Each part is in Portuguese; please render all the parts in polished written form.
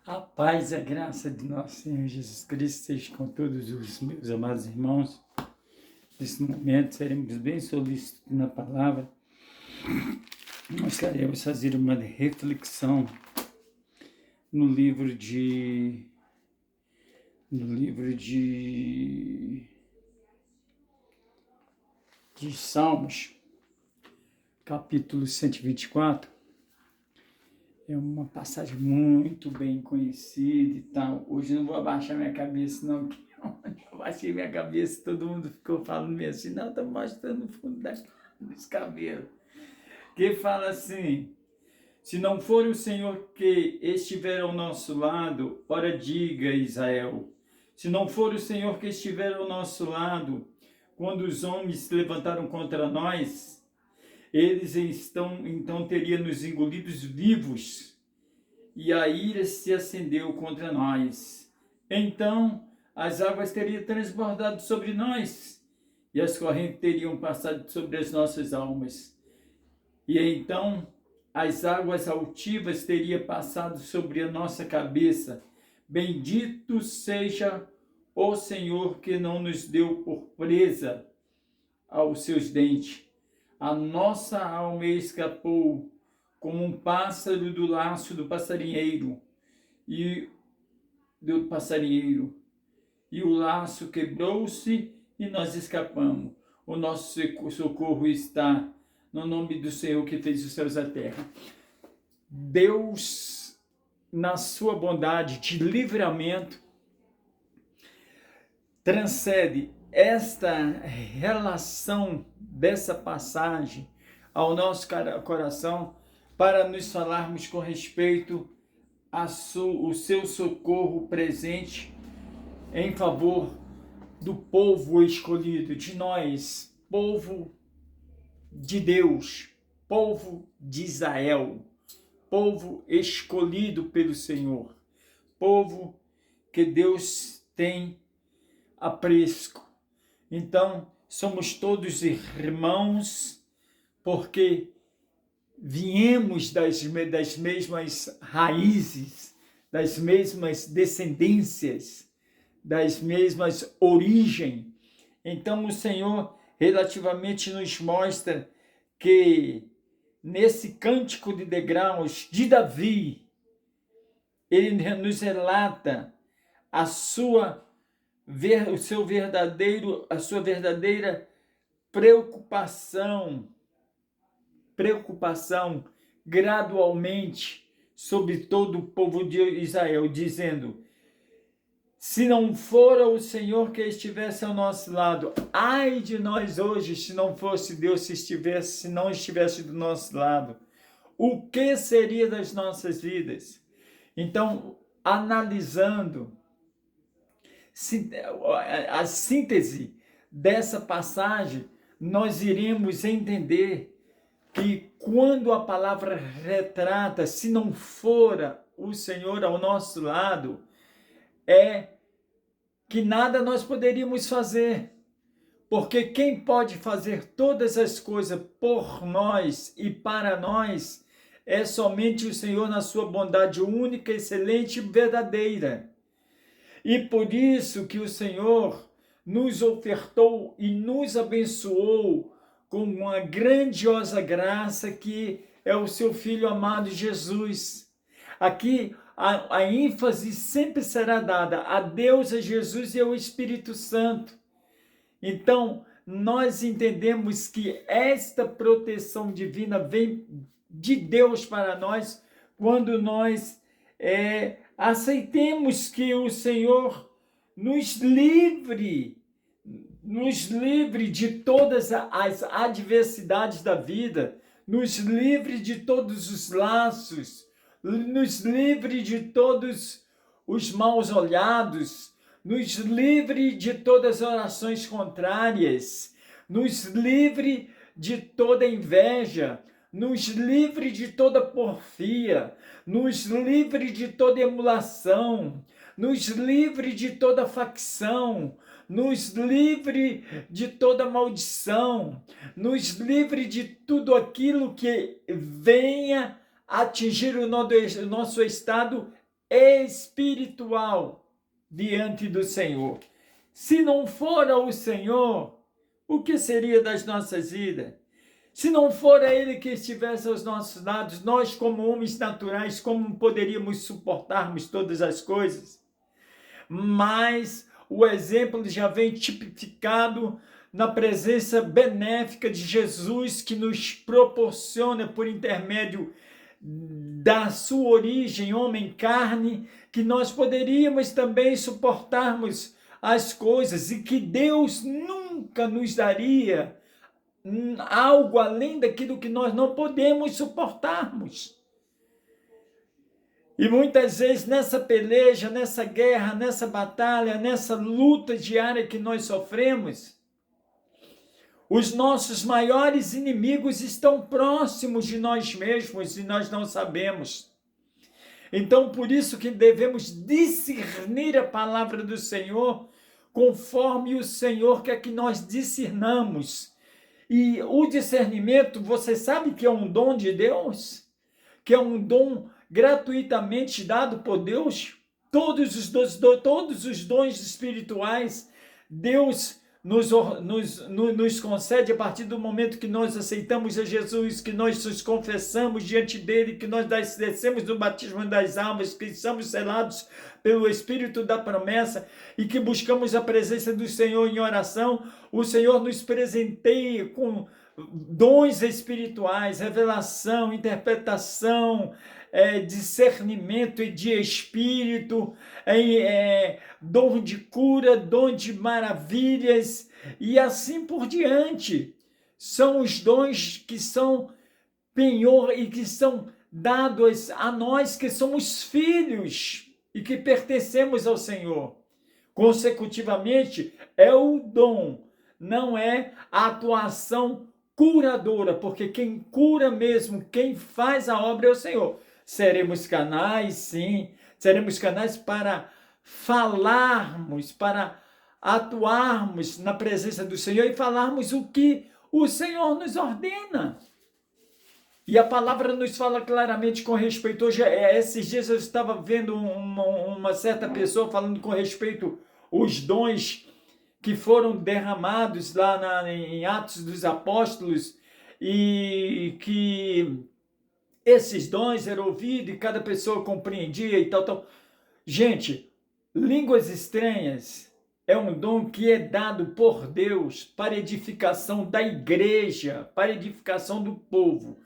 A paz e a graça de nosso Senhor Jesus Cristo seja com todos os meus amados irmãos. Nesse momento seremos bem solícitos na palavra. Nós estaremos fazer uma reflexão no livro de Salmos, capítulo 124. É uma passagem muito bem conhecida e tal. Hoje eu não vou abaixar minha cabeça, não. Eu abaixei minha cabeça, todo mundo ficou falando mesmo assim, não, tá mostrando o fundo dos cabelos. Que fala assim: se não for o Senhor que estiver ao nosso lado, ora diga, Israel. Se não for o Senhor que estiver ao nosso lado, quando os homens se levantaram contra nós, eles então teriam nos engolidos vivos, e a ira se acendeu contra nós. Então as águas teriam transbordado sobre nós, e as correntes teriam passado sobre as nossas almas. E então as águas altivas teriam passado sobre a nossa cabeça. Bendito seja o Senhor que não nos deu por presa aos seus dentes. A nossa alma escapou como um pássaro do laço do passarinheiro, e o laço quebrou-se e nós escapamos. O nosso socorro está no nome do Senhor que fez os céus e a terra. Deus, na sua bondade de livramento, transcende esta relação dessa passagem ao nosso coração para nos falarmos com respeito ao seu socorro presente em favor do povo escolhido, de nós, povo de Deus, povo de Israel, povo escolhido pelo Senhor, povo que Deus tem apreço. Então, somos todos irmãos, porque viemos das mesmas raízes, das mesmas descendências, das mesmas origens. Então, o Senhor relativamente nos mostra que nesse cântico de degraus de Davi, ele nos relata a sua verdadeira preocupação gradualmente sobre todo o povo de Israel, dizendo: se não for o Senhor que estivesse ao nosso lado, ai de nós hoje, se não fosse Deus, se não estivesse do nosso lado, o que seria das nossas vidas? Então, analisando a síntese dessa passagem, nós iremos entender que quando a palavra retrata, se não for o Senhor ao nosso lado, é que nada nós poderíamos fazer, porque quem pode fazer todas as coisas por nós e para nós é somente o Senhor na sua bondade única, excelente e verdadeira. E por isso que o Senhor nos ofertou e nos abençoou com uma grandiosa graça que é o seu Filho amado Jesus. Aqui a ênfase sempre será dada a Deus, a Jesus e ao Espírito Santo. Então, nós entendemos que esta proteção divina vem de Deus para nós quando nós aceitemos que o Senhor nos livre de todas as adversidades da vida, nos livre de todos os laços, nos livre de todos os maus olhados, nos livre de todas as orações contrárias, nos livre de toda inveja, nos livre de toda porfia, nos livre de toda emulação, nos livre de toda facção, nos livre de toda maldição, nos livre de tudo aquilo que venha atingir o nosso estado espiritual diante do Senhor. Se não for o Senhor, o que seria das nossas vidas? Se não for Ele que estivesse aos nossos lados, nós como homens naturais, como poderíamos suportarmos todas as coisas? Mas o exemplo já vem tipificado na presença benéfica de Jesus, que nos proporciona por intermédio da sua origem, homem-carne, que nós poderíamos também suportarmos as coisas e que Deus nunca nos daria algo além daquilo que nós não podemos suportarmos. E muitas vezes nessa peleja, nessa guerra, nessa batalha, nessa luta diária que nós sofremos, os nossos maiores inimigos estão próximos de nós mesmos e nós não sabemos. Então, por isso que devemos discernir a palavra do Senhor, conforme o Senhor quer que nós discernamos. E o discernimento, você sabe que é um dom de Deus? Que é um dom gratuitamente dado por Deus? Todos os dons espirituais, Deus nos concede a partir do momento que nós aceitamos a Jesus, que nós nos confessamos diante dele, que nós descemos do batismo das almas, que somos selados pelo Espírito da promessa e que buscamos a presença do Senhor em oração. O Senhor nos presenteia com dons espirituais, revelação, interpretação, discernimento e de espírito, dom de cura, dom de maravilhas e assim por diante. São os dons que são penhor e que são dados a nós que somos filhos e que pertencemos ao Senhor. Consecutivamente, é o dom, não é a atuação curadora, porque quem cura mesmo, quem faz a obra é o Senhor. Seremos canais, sim, seremos canais para falarmos, para atuarmos na presença do Senhor e falarmos o que o Senhor nos ordena. E a palavra nos fala claramente com respeito. Hoje, esses dias eu estava vendo uma certa pessoa falando com respeito aos dons que foram derramados lá em Atos dos Apóstolos e que esses dons eram ouvidos e cada pessoa compreendia e tal. Gente, línguas estranhas é um dom que é dado por Deus para edificação da igreja, para edificação do povo.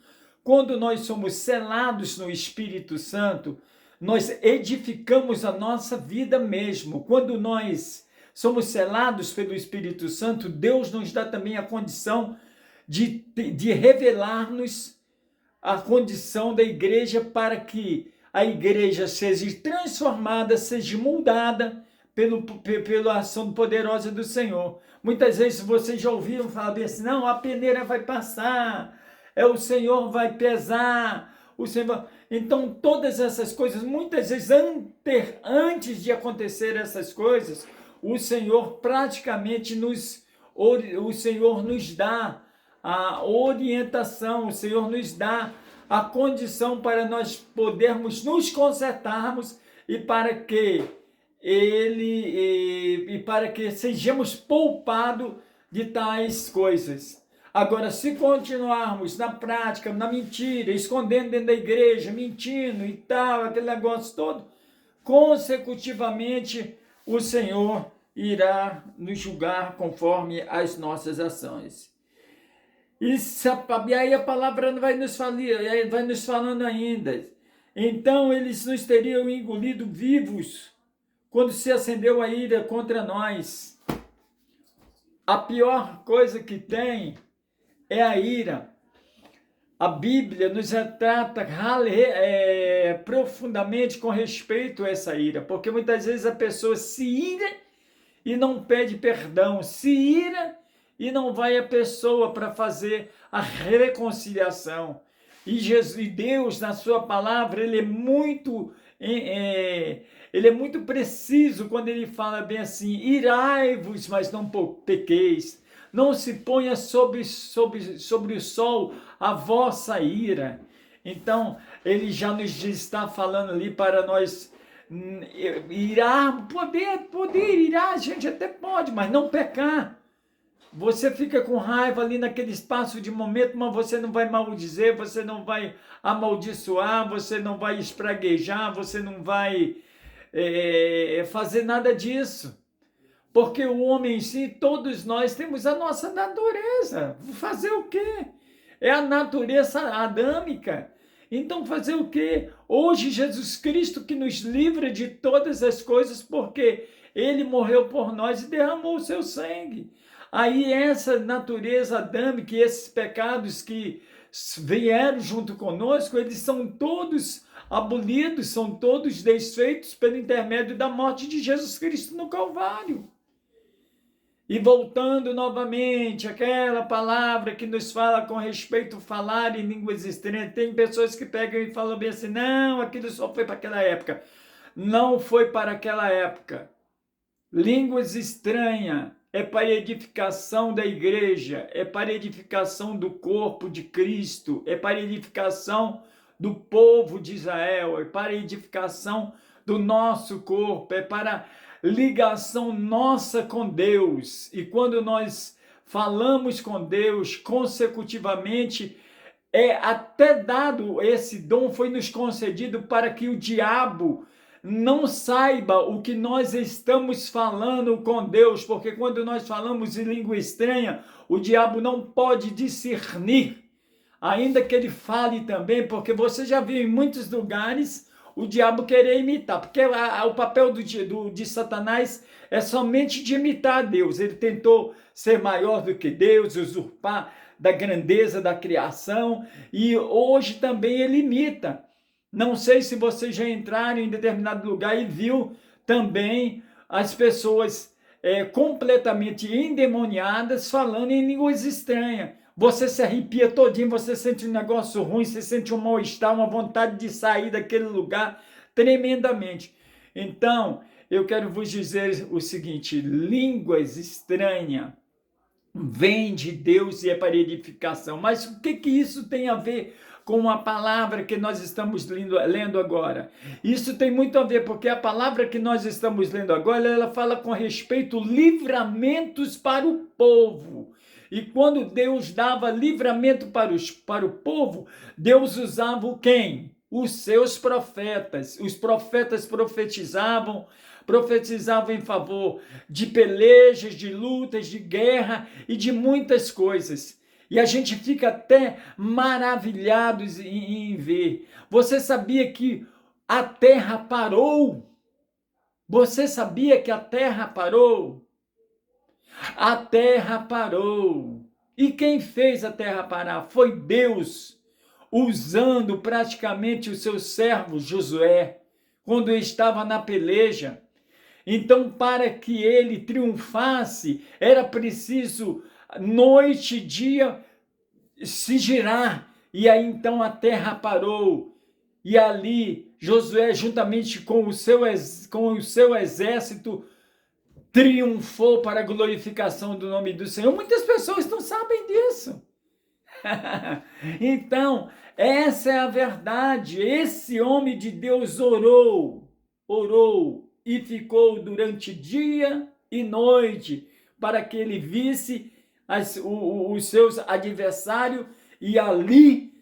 Quando nós somos selados no Espírito Santo, nós edificamos a nossa vida mesmo. Quando nós somos selados pelo Espírito Santo, Deus nos dá também a condição de revelar-nos a condição da igreja para que a igreja seja transformada, seja moldada pela ação poderosa do Senhor. Muitas vezes vocês já ouviram falar bem assim, não, a peneira vai passar, o Senhor vai pesar, o Senhor... Então, todas essas coisas, muitas vezes, antes de acontecer essas coisas, o Senhor praticamente o Senhor nos dá a orientação, o Senhor nos dá a condição para nós podermos nos consertarmos e para que sejamos poupados de tais coisas. Agora, se continuarmos na prática, na mentira, escondendo dentro da igreja, mentindo e tal, aquele negócio todo, consecutivamente o Senhor irá nos julgar conforme as nossas ações. E aí a palavra vai nos falando ainda. Então eles nos teriam engolido vivos quando se acendeu a ira contra nós. A pior coisa que tem é a ira. A Bíblia nos retrata profundamente com respeito a essa ira, porque muitas vezes a pessoa se ira e não pede perdão, se ira e não vai a pessoa para fazer a reconciliação. E Deus, na sua palavra, ele é muito preciso quando ele fala bem assim, irai-vos, mas não pequeis. Não se ponha sobre o sol a vossa ira. Então, ele já nos está falando ali para nós Irar, poder irar, a gente até pode, mas não pecar. Você fica com raiva ali naquele espaço de momento, mas você não vai maldizer, você não vai amaldiçoar, você não vai espraguejar, você não vai fazer nada disso. Porque o homem em si, todos nós temos a nossa natureza. Fazer o quê? É a natureza adâmica. Então fazer o quê? Hoje Jesus Cristo que nos livra de todas as coisas, porque ele morreu por nós e derramou o seu sangue. Aí essa natureza adâmica e esses pecados que vieram junto conosco, eles são todos abolidos, são todos desfeitos pelo intermédio da morte de Jesus Cristo no Calvário. E voltando novamente, aquela palavra que nos fala com respeito a falar em línguas estranhas, tem pessoas que pegam e falam bem assim, não, aquilo só foi para aquela época. Não foi para aquela época. Línguas estranhas é para edificação da igreja, é para edificação do corpo de Cristo, é para edificação do povo de Israel, é para edificação do nosso corpo, é para ligação nossa com Deus. E quando nós falamos com Deus consecutivamente, é até dado esse dom, foi nos concedido para que o diabo não saiba o que nós estamos falando com Deus, porque quando nós falamos em língua estranha, o diabo não pode discernir, ainda que ele fale também, porque você já viu em muitos lugares o diabo querer imitar, porque o papel de Satanás é somente de imitar a Deus. Ele tentou ser maior do que Deus, usurpar da grandeza da criação, e hoje também ele imita. Não sei se vocês já entraram em determinado lugar e viu também as pessoas completamente endemoniadas falando em línguas estranhas. Você se arrepia todinho, você sente um negócio ruim, você sente um mal-estar, uma vontade de sair daquele lugar tremendamente. Então, eu quero vos dizer o seguinte, línguas estranhas vêm de Deus e é para edificação. Mas o que isso tem a ver com a palavra que nós estamos lendo agora? Isso tem muito a ver, porque a palavra que nós estamos lendo agora, ela fala com respeito livramentos para o povo. E quando Deus dava livramento para o povo, Deus usava quem? Os seus profetas. Os profetas profetizavam em favor de pelejas, de lutas, de guerra e de muitas coisas. E a gente fica até maravilhados em ver. Você sabia que a terra parou? Você sabia que a terra parou? A terra parou. E quem fez a terra parar? Foi Deus, usando praticamente o seu servo Josué, quando estava na peleja. Então, para que ele triunfasse, era preciso noite e dia se girar. E aí então a terra parou. E ali Josué, juntamente com o seu exército, triunfou para a glorificação do nome do Senhor. Muitas pessoas não sabem disso. Então, essa é a verdade. Esse homem de Deus orou e ficou durante dia e noite para que ele visse os seus adversários e ali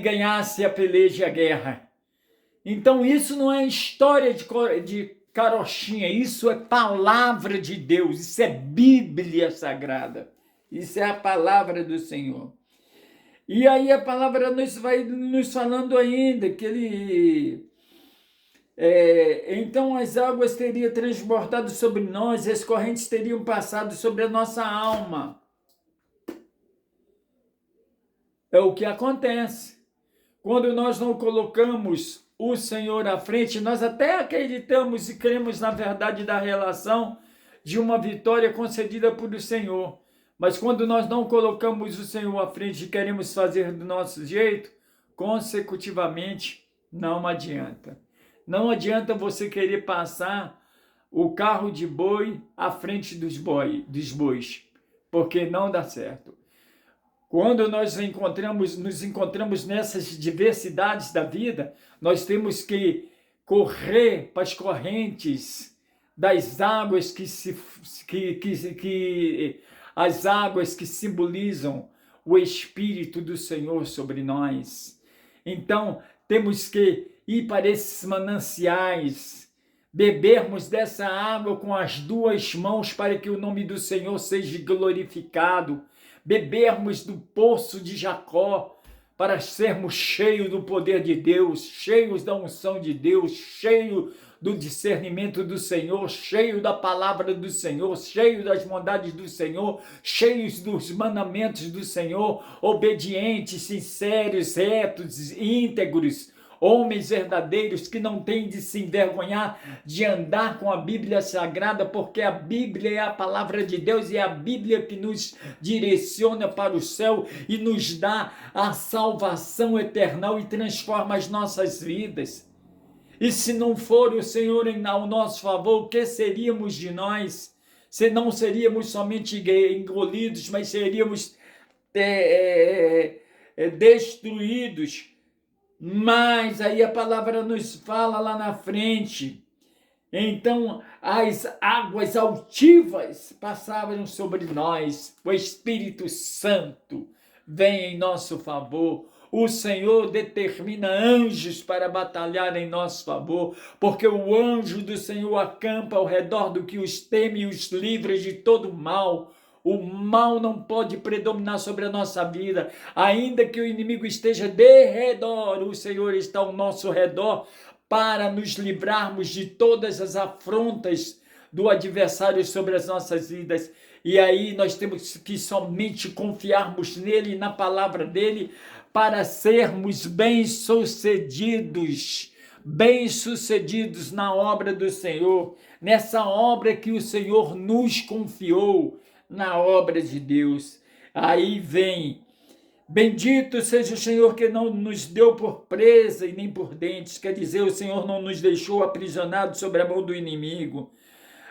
ganhasse a peleja e a guerra. Então, isso não é história de carochinha, isso é palavra de Deus, isso é Bíblia Sagrada, isso é a palavra do Senhor. E aí a palavra vai nos falando ainda que ele... então as águas teriam transbordado sobre nós e as correntes teriam passado sobre a nossa alma. É o que acontece. Quando nós não colocamos o Senhor à frente, nós até acreditamos e cremos na verdade da relação de uma vitória concedida por o Senhor. Mas quando nós não colocamos o Senhor à frente e queremos fazer do nosso jeito, consecutivamente, não adianta. Não adianta você querer passar o carro de boi à frente dos bois, porque não dá certo. Quando nós nos encontramos nessas diversidades da vida, nós temos que correr para as correntes das águas as águas que simbolizam o Espírito do Senhor sobre nós. Então, temos que ir para esses mananciais, bebermos dessa água com as duas mãos para que o nome do Senhor seja glorificado, bebermos do poço de Jacó, para sermos cheios do poder de Deus, cheios da unção de Deus, cheios do discernimento do Senhor, cheios da palavra do Senhor, cheios das bondades do Senhor, cheios dos mandamentos do Senhor, obedientes, sinceros, retos, íntegros, homens verdadeiros que não têm de se envergonhar de andar com a Bíblia Sagrada, porque a Bíblia é a palavra de Deus e é a Bíblia que nos direciona para o céu e nos dá a salvação eterna e transforma as nossas vidas. E se não for o Senhor ao nosso favor, o que seríamos de nós? Se não seríamos somente engolidos, mas seríamos destruídos. Mas aí a palavra nos fala lá na frente. Então as águas altivas passavam sobre nós. O Espírito Santo vem em nosso favor. O Senhor determina anjos para batalhar em nosso favor, porque o anjo do Senhor acampa ao redor do que os teme e os livra de todo mal. O mal não pode predominar sobre a nossa vida. Ainda que o inimigo esteja de redor, o Senhor está ao nosso redor para nos livrarmos de todas as afrontas do adversário sobre as nossas vidas. E aí nós temos que somente confiarmos nele e na palavra dele para sermos bem-sucedidos na obra do Senhor, nessa obra que o Senhor nos confiou, na obra de Deus. Aí vem, bendito seja o Senhor que não nos deu por presa e nem por dentes, quer dizer, o Senhor não nos deixou aprisionados sobre a mão do inimigo.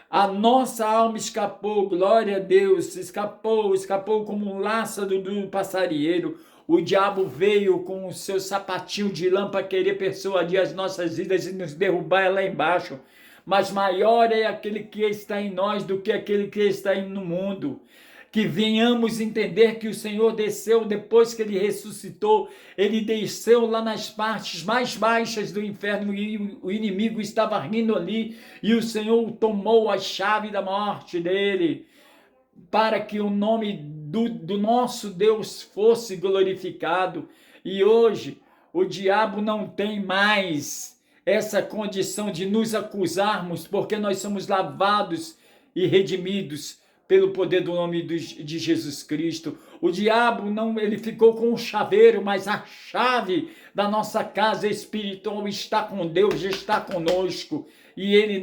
A nossa alma escapou, glória a Deus, escapou como um laço do passarinheiro. O diabo veio com o seu sapatinho de lã para querer persuadir as nossas vidas e nos derrubar lá embaixo. Mas maior é aquele que está em nós do que aquele que está no mundo. Que venhamos entender que o Senhor desceu depois que ele ressuscitou, ele desceu lá nas partes mais baixas do inferno e o inimigo estava rindo ali e o Senhor tomou a chave da morte dele para que o nome do nosso Deus fosse glorificado. E hoje o diabo não tem mais essa condição de nos acusarmos, porque nós somos lavados e redimidos pelo poder do nome de Jesus Cristo. O diabo não, ele ficou com o chaveiro, mas a chave da nossa casa espiritual está com Deus, está conosco. E ele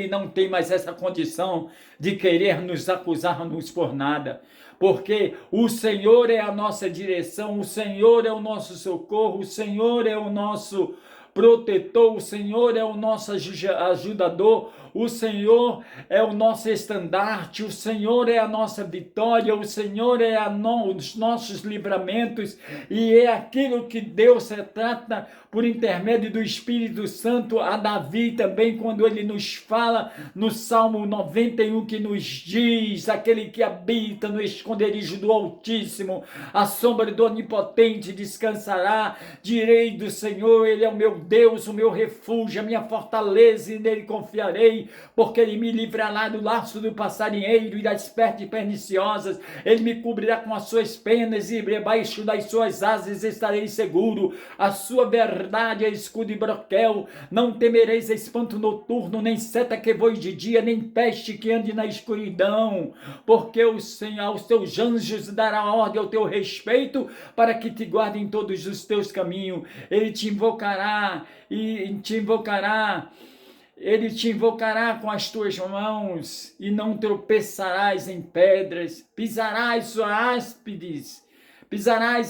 não tem mais essa condição de querer nos acusar-nos por nada. Porque o Senhor é a nossa direção, o Senhor é o nosso socorro, o Senhor é o nosso protetor, o Senhor é o nosso ajudador, o Senhor é o nosso estandarte, o Senhor é a nossa vitória, o Senhor é os nossos livramentos, e é aquilo que Deus trata por intermédio do Espírito Santo a Davi também, quando ele nos fala no Salmo 91, que nos diz: aquele que habita no esconderijo do Altíssimo, a sombra do Onipotente descansará. Direi do Senhor, ele é o meu Deus, o meu refúgio, a minha fortaleza, e nele confiarei, porque ele me livrará do laço do passarinheiro e das pestes perniciosas. Ele me cobrirá com as suas penas e debaixo das suas asas estarei seguro. A sua verdade é escudo e broquel. Não temereis espanto noturno, nem seta que voe de dia, nem peste que ande na escuridão, porque o Senhor aos teus anjos dará ordem ao teu respeito, para que te guardem todos os teus caminhos. Ele te invocará com as tuas mãos, e não tropeçarás em pedras. Pisarás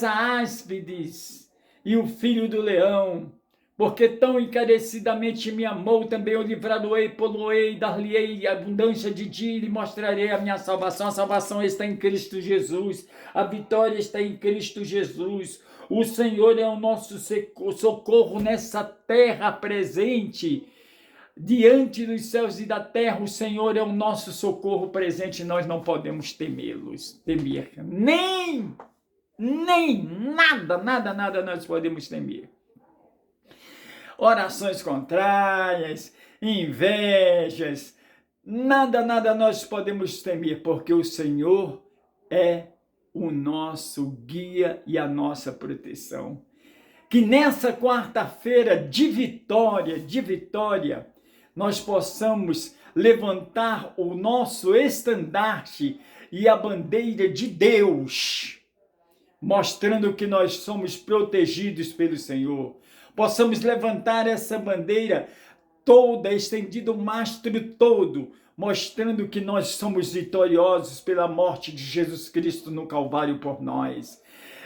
a áspides e o filho do leão. Porque tão encarecidamente me amou, também eu livrá-lo-ei, poloei, dar-lhe-ei abundância de dia e lhe mostrarei a minha salvação. A salvação está em Cristo Jesus, a vitória está em Cristo Jesus. O Senhor é o nosso socorro nessa terra presente. Diante dos céus e da terra, o Senhor é o nosso socorro presente. Nós não podemos temer. Nem nada nós podemos temer. Orações contrárias, invejas, nada nós podemos temer, porque o Senhor é o nosso guia e a nossa proteção. Que nessa quarta-feira de vitória, nós possamos levantar o nosso estandarte e a bandeira de Deus, mostrando que nós somos protegidos pelo Senhor. Possamos levantar essa bandeira toda, estendido o mastro todo, mostrando que nós somos vitoriosos pela morte de Jesus Cristo no Calvário por nós.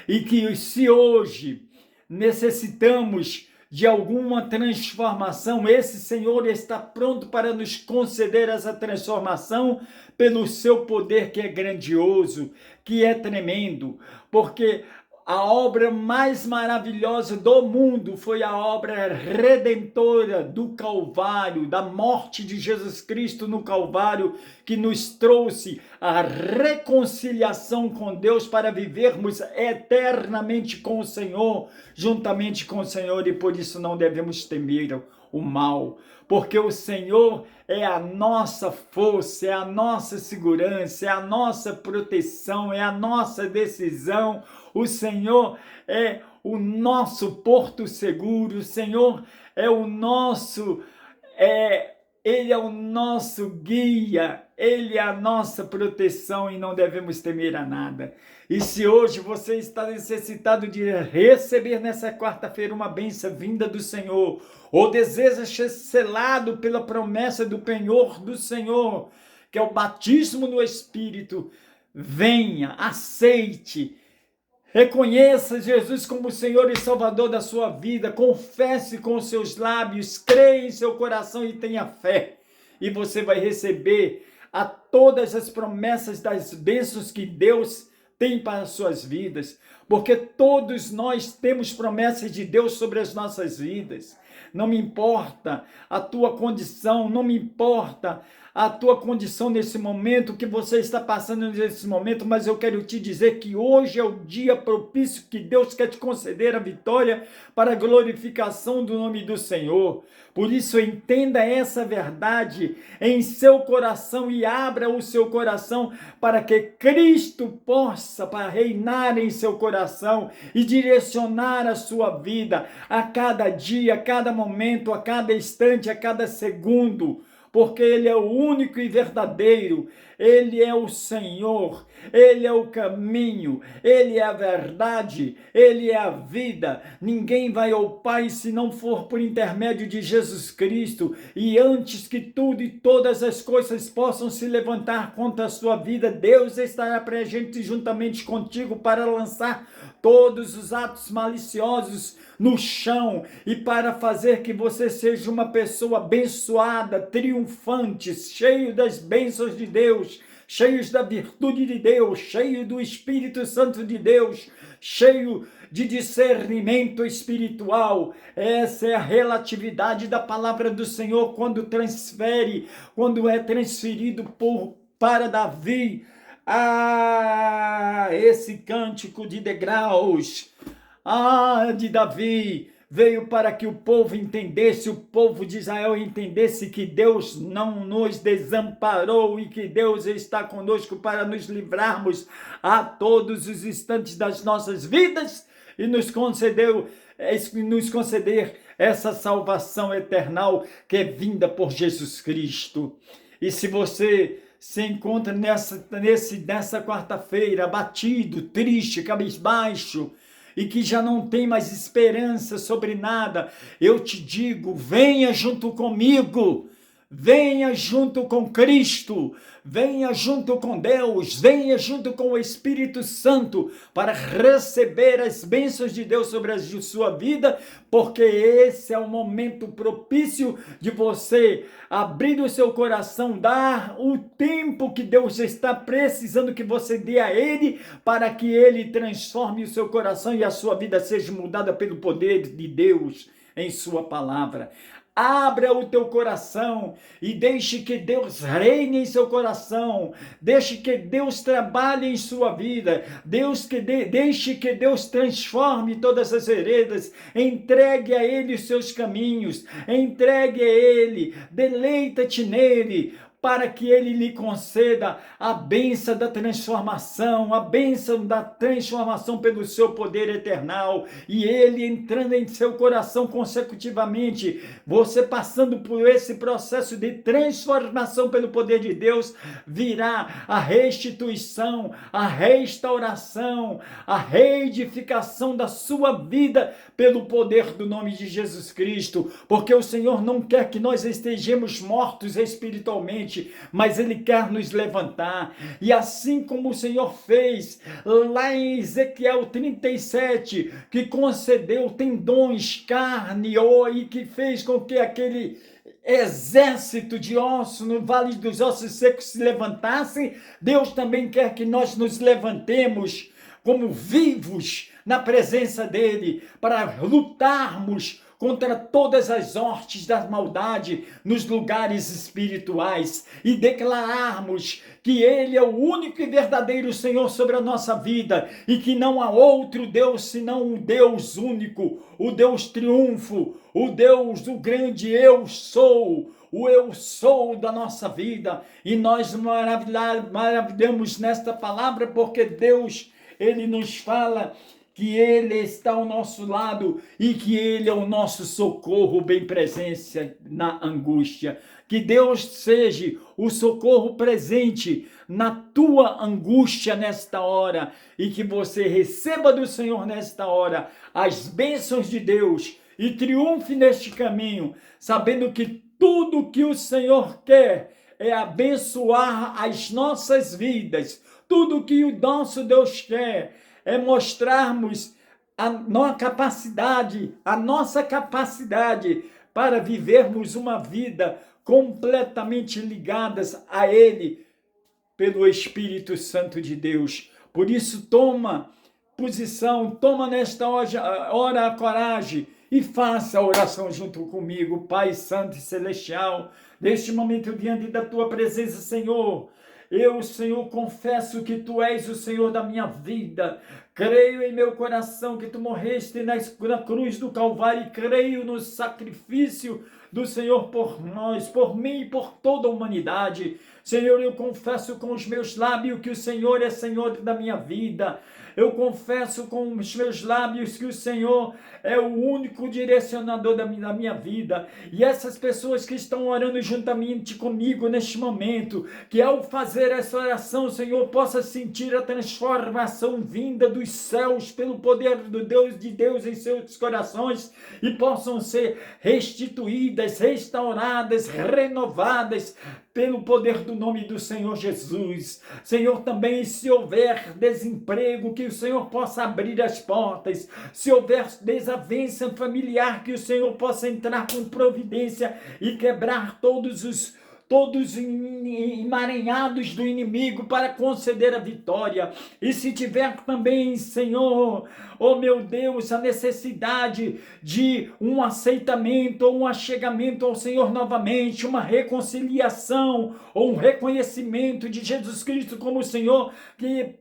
E que se hoje necessitamos de alguma transformação, esse Senhor está pronto para nos conceder essa transformação pelo seu poder, que é grandioso, que é tremendo, porque a obra mais maravilhosa do mundo foi a obra redentora do Calvário, da morte de Jesus Cristo no Calvário, que nos trouxe a reconciliação com Deus para vivermos eternamente com o Senhor, juntamente com o Senhor, e por isso não devemos temer o mal, porque o Senhor é a nossa força, é a nossa segurança, é a nossa proteção, é a nossa decisão. O Senhor é o nosso porto seguro, o Senhor é o nosso, Ele é o nosso guia, Ele é a nossa proteção e não devemos temer a nada. E se hoje você está necessitado de receber nessa quarta-feira uma bênção vinda do Senhor, ou deseja ser selado pela promessa do penhor do Senhor, que é o batismo no Espírito, venha, aceite, reconheça Jesus como Senhor e Salvador da sua vida, confesse com os seus lábios, creia em seu coração e tenha fé. E você vai receber a todas as promessas das bênçãos que Deus tem para as suas vidas, porque todos nós temos promessas de Deus sobre as nossas vidas. Não me importa a tua condição, não me importa a tua condição nesse momento, que você está passando nesse momento, mas eu quero te dizer que hoje é o dia propício que Deus quer te conceder a vitória para a glorificação do nome do Senhor. Por isso, entenda essa verdade em seu coração e abra o seu coração para que Cristo possa reinar em seu coração e direcionar a sua vida a cada dia, a cada momento, a cada instante, a cada segundo, porque Ele é o único e verdadeiro, Ele é o Senhor, Ele é o caminho, Ele é a verdade, Ele é a vida. Ninguém vai ao Pai se não for por intermédio de Jesus Cristo. E antes que tudo e todas as coisas possam se levantar contra a sua vida, Deus estará presente juntamente contigo para lançar todos os atos maliciosos no chão e para fazer que você seja uma pessoa abençoada, triunfante, cheio das bênçãos de Deus, cheios da virtude de Deus, cheio do Espírito Santo de Deus, cheio de discernimento espiritual. Essa é a relatividade da palavra do Senhor quando é transferido para Davi. Esse cântico de degraus, de Davi, veio para que o povo entendesse, o povo de Israel entendesse que Deus não nos desamparou e que Deus está conosco para nos livrarmos a todos os instantes das nossas vidas e nos conceder essa salvação eternal que é vinda por Jesus Cristo. E se você se encontra nessa quarta-feira abatido, triste, cabisbaixo, e que já não tem mais esperança sobre nada, eu te digo, venha junto comigo, venha junto com Cristo, venha junto com Deus, venha junto com o Espírito Santo para receber as bênçãos de Deus sobre a sua vida, porque esse é o momento propício de você abrir o seu coração, dar o tempo que Deus está precisando que você dê a Ele, para que Ele transforme o seu coração e a sua vida seja mudada pelo poder de Deus em sua palavra. Abra o teu coração e deixe que Deus reine em seu coração. Deixe que Deus trabalhe em sua vida. Deixe que Deus transforme todas as veredas. Entregue a Ele os seus caminhos. Entregue a Ele. Deleita-te nele, para que Ele lhe conceda a bênção da transformação, pelo seu poder eternal, e Ele entrando em seu coração consecutivamente, você passando por esse processo de transformação pelo poder de Deus, virá a restituição, a restauração, a reedificação da sua vida pelo poder do nome de Jesus Cristo, porque o Senhor não quer que nós estejamos mortos espiritualmente, mas Ele quer nos levantar, e assim como o Senhor fez lá em Ezequiel 37, que concedeu tendões, carne, e que fez com que aquele exército de ossos no vale dos ossos secos se levantasse, Deus também quer que nós nos levantemos como vivos na presença dEle, para lutarmos contra todas as hortes da maldade nos lugares espirituais e declararmos que Ele é o único e verdadeiro Senhor sobre a nossa vida e que não há outro Deus senão o Deus único, o Deus triunfo, o Deus, o grande Eu Sou, o Eu Sou da nossa vida. E nós maravilhamos nesta palavra, porque Deus, Ele nos fala que Ele está ao nosso lado e que Ele é o nosso socorro, bem presença na angústia. Que Deus seja o socorro presente na tua angústia nesta hora, e que você receba do Senhor nesta hora as bênçãos de Deus e triunfe neste caminho, sabendo que tudo que o Senhor quer é abençoar as nossas vidas. Tudo que o nosso Deus quer é mostrarmos a nossa capacidade para vivermos uma vida completamente ligadas a Ele pelo Espírito Santo de Deus. Por isso, toma posição, toma nesta hora a coragem e faça a oração junto comigo. Pai Santo e Celestial, neste momento diante da Tua presença, Senhor, eu, Senhor, confesso que Tu és o Senhor da minha vida. Creio em meu coração que Tu morreste na cruz do Calvário, e creio no sacrifício do Senhor por nós, por mim e por toda a humanidade. Senhor, eu confesso com os meus lábios que o Senhor é Senhor da minha vida. Eu confesso com os meus lábios que o Senhor é o único direcionador da minha vida. E essas pessoas que estão orando juntamente comigo neste momento, que ao fazer essa oração, o Senhor possa sentir a transformação vinda dos céus pelo poder de Deus em seus corações, e possam ser restituídas, restauradas, renovadas pelo poder do nome do Senhor Jesus. Senhor, também se houver desemprego, que o Senhor possa abrir as portas. Se houver desavença familiar, que o Senhor possa entrar com providência e quebrar todos emaranhados do inimigo para conceder a vitória. E se tiver também, Senhor, oh meu Deus, a necessidade de um aceitamento ou um achegamento ao Senhor novamente, uma reconciliação ou um reconhecimento de Jesus Cristo como Senhor, que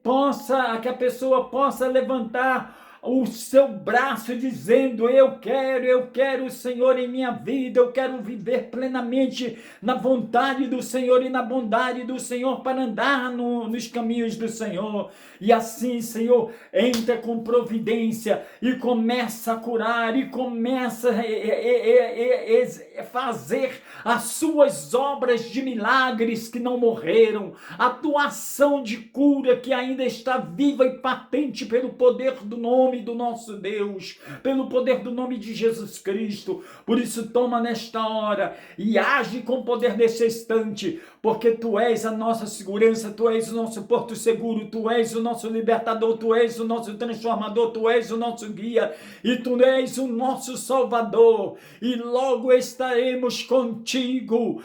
a pessoa possa levantar o seu braço dizendo: eu quero o Senhor em minha vida, eu quero viver plenamente na vontade do Senhor e na bondade do Senhor, para andar nos caminhos do Senhor. E assim, Senhor, entra com providência e começa a curar, e começa a fazer as suas obras de milagres que não morreram, a tua ação de cura que ainda está viva e patente pelo poder do nome nome do nosso Deus, pelo poder do nome de Jesus Cristo. Por isso, toma nesta hora e age com poder nesse instante, porque Tu és a nossa segurança, Tu és o nosso porto seguro, Tu és o nosso libertador, Tu és o nosso transformador, Tu és o nosso guia e Tu és o nosso Salvador, e logo estaremos contigo.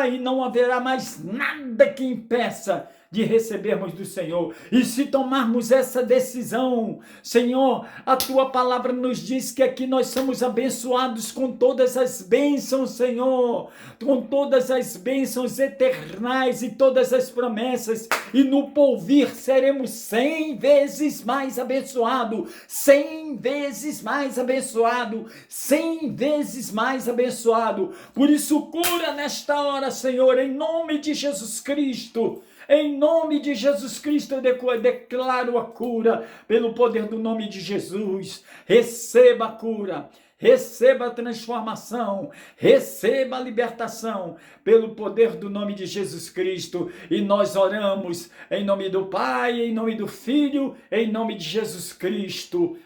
E não haverá mais nada que impeça de recebermos do Senhor. E se tomarmos essa decisão, Senhor, a Tua palavra nos diz que aqui nós somos abençoados com todas as bênçãos, Senhor, com todas as bênçãos eternais e todas as promessas, e no porvir seremos 100 vezes mais abençoados, 100 vezes mais abençoado, 100 vezes mais abençoado. Por isso, cura nesta hora, Senhor, em nome de Jesus Cristo. Em nome de Jesus Cristo, eu declaro a cura pelo poder do nome de Jesus. Receba a cura, receba a transformação, receba a libertação pelo poder do nome de Jesus Cristo. E nós oramos em nome do Pai, em nome do Filho, em nome de Jesus Cristo.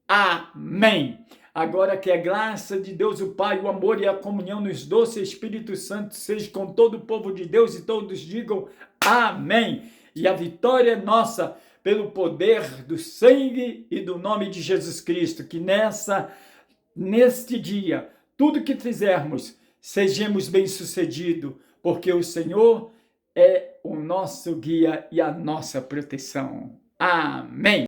Amém. Agora que a graça de Deus o Pai, o amor e a comunhão nos doce Espírito Santo seja com todo o povo de Deus, e todos digam amém. E a vitória é nossa pelo poder do sangue e do nome de Jesus Cristo. Que neste dia, tudo que fizermos, sejamos bem-sucedidos, porque o Senhor é o nosso guia e a nossa proteção. Amém.